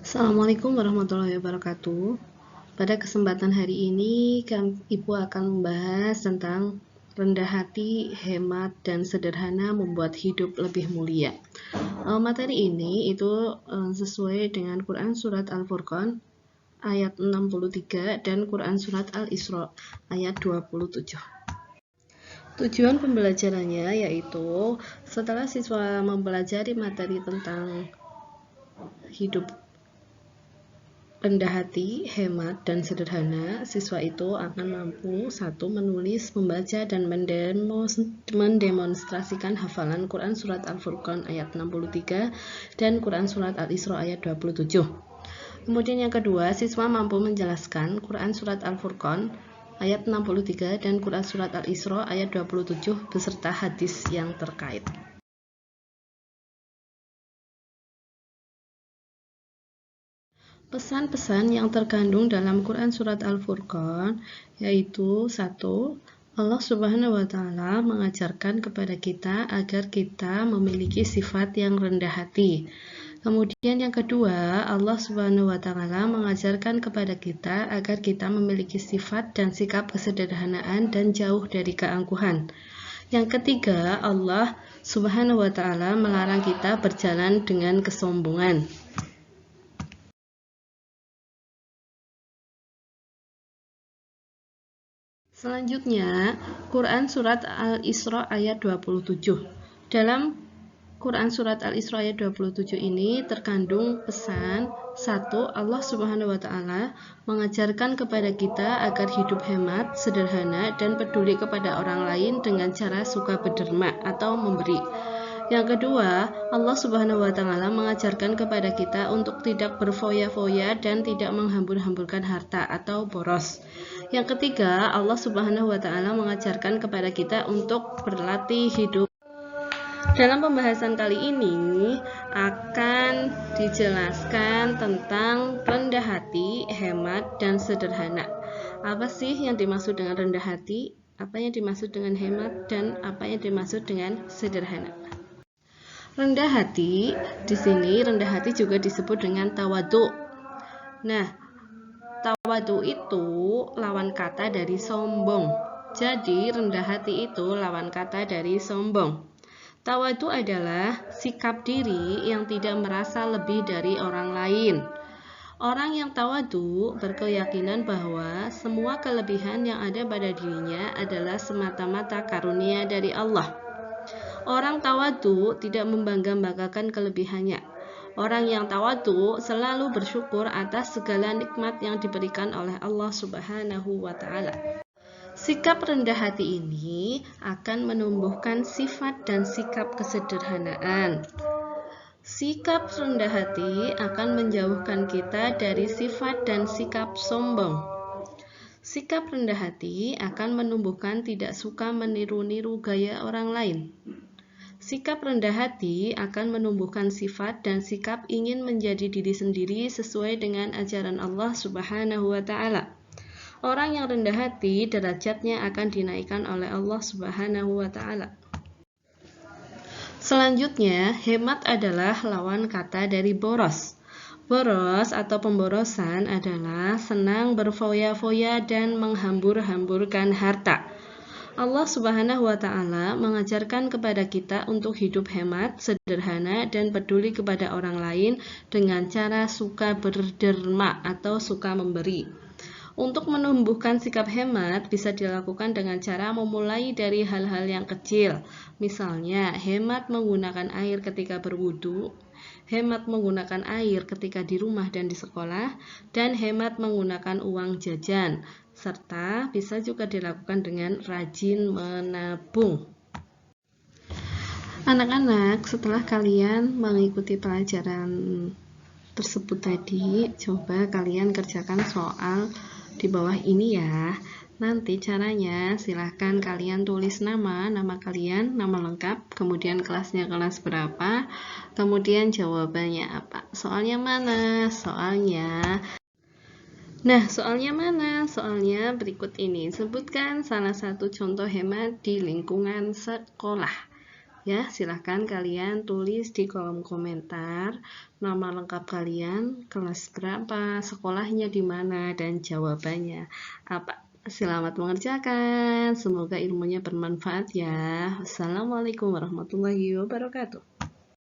Assalamualaikum warahmatullahi wabarakatuh. Pada kesempatan hari ini, Ibu akan membahas tentang rendah hati, hemat, dan sederhana membuat hidup lebih mulia. Materi ini itu sesuai dengan Quran Surat Al-Furqan ayat 63 dan Quran Surat Al-Isra ayat 27. Tujuan pembelajarannya yaitu setelah siswa mempelajari materi tentang hidup rendah hati, hemat, dan sederhana, siswa itu akan mampu menulis, membaca, dan mendemonstrasikan hafalan Quran Surat Al-Furqan ayat 63 dan Quran Surat Al-Isra ayat 27. Kemudian yang kedua, siswa mampu menjelaskan Quran Surat Al-Furqan ayat 63 dan Quran Surat Al-Isra ayat 27 beserta hadis yang terkait. Pesan-pesan yang terkandung dalam Quran Surat Al-Furqan yaitu 1. Allah Subhanahu wa Ta'ala mengajarkan kepada kita agar kita memiliki sifat yang rendah hati. Kemudian yang kedua, Allah Subhanahu wa Ta'ala mengajarkan kepada kita agar kita memiliki sifat dan sikap kesederhanaan dan jauh dari keangkuhan. Yang ketiga, Allah Subhanahu wa Ta'ala melarang kita berjalan dengan kesombongan. Selanjutnya, Quran Surat Al-Isra ayat 27. Dalam Quran Surat Al-Isra ayat 27 ini terkandung pesan 1. Allah Subhanahu wa Ta'ala mengajarkan kepada kita agar hidup hemat, sederhana, dan peduli kepada orang lain dengan cara suka berderma atau memberi. Yang kedua, Allah Subhanahu wa Ta'ala mengajarkan kepada kita untuk tidak berfoya-foya dan tidak menghambur-hamburkan harta atau boros. Yang ketiga, Allah Subhanahu wa Ta'ala mengajarkan kepada kita untuk berlatih hidup. Dalam pembahasan kali ini akan dijelaskan tentang rendah hati, hemat, dan sederhana. Apa sih yang dimaksud dengan rendah hati? Apa yang dimaksud dengan hemat? Dan apa yang dimaksud dengan sederhana? Rendah hati, di sini rendah hati juga disebut dengan tawadu. Nah, tawadu itu lawan kata dari sombong. Jadi, rendah hati itu lawan kata dari sombong. Tawadu adalah sikap diri yang tidak merasa lebih dari orang lain. Orang yang tawadu berkeyakinan bahwa semua kelebihan yang ada pada dirinya adalah semata-mata karunia dari Allah. Orang tawadu tidak membangga-banggakan kelebihannya. Orang yang tawadu selalu bersyukur atas segala nikmat yang diberikan oleh Allah Subhanahu wa Ta'ala. Sikap rendah hati ini akan menumbuhkan sifat dan sikap kesederhanaan. Sikap rendah hati akan menjauhkan kita dari sifat dan sikap sombong. Sikap rendah hati akan menumbuhkan tidak suka meniru-niru gaya orang lain. Sikap rendah hati akan menumbuhkan sifat dan sikap ingin menjadi diri sendiri sesuai dengan ajaran Allah Subhanahu wa Ta'ala. Orang yang rendah hati derajatnya akan dinaikkan oleh Allah Subhanahu wa Ta'ala. Selanjutnya, hemat adalah lawan kata dari boros. Boros atau pemborosan adalah senang berfoya-foya dan menghambur-hamburkan harta. Allah Subhanahu wa Ta'ala mengajarkan kepada kita untuk hidup hemat, sederhana, dan peduli kepada orang lain dengan cara suka berderma atau suka memberi. Untuk menumbuhkan sikap hemat bisa dilakukan dengan cara memulai dari hal-hal yang kecil. Misalnya, hemat menggunakan air ketika berwudu, hemat menggunakan air ketika di rumah dan di sekolah, dan hemat menggunakan uang jajan. Serta bisa juga dilakukan dengan rajin menabung. Anak-anak, setelah kalian mengikuti pelajaran tersebut tadi, coba kalian kerjakan soal di bawah ini ya. Nanti caranya silahkan kalian tulis nama kalian, nama lengkap, kemudian kelasnya kelas berapa, kemudian jawabannya apa. Soalnya mana? Soalnya berikut ini. Sebutkan salah satu contoh hemat di lingkungan sekolah. Ya, silahkan kalian tulis di kolom komentar nama lengkap kalian, kelas berapa, sekolahnya di mana, dan jawabannya apa. Selamat mengerjakan, semoga ilmunya bermanfaat ya. Wassalamualaikum warahmatullahi wabarakatuh.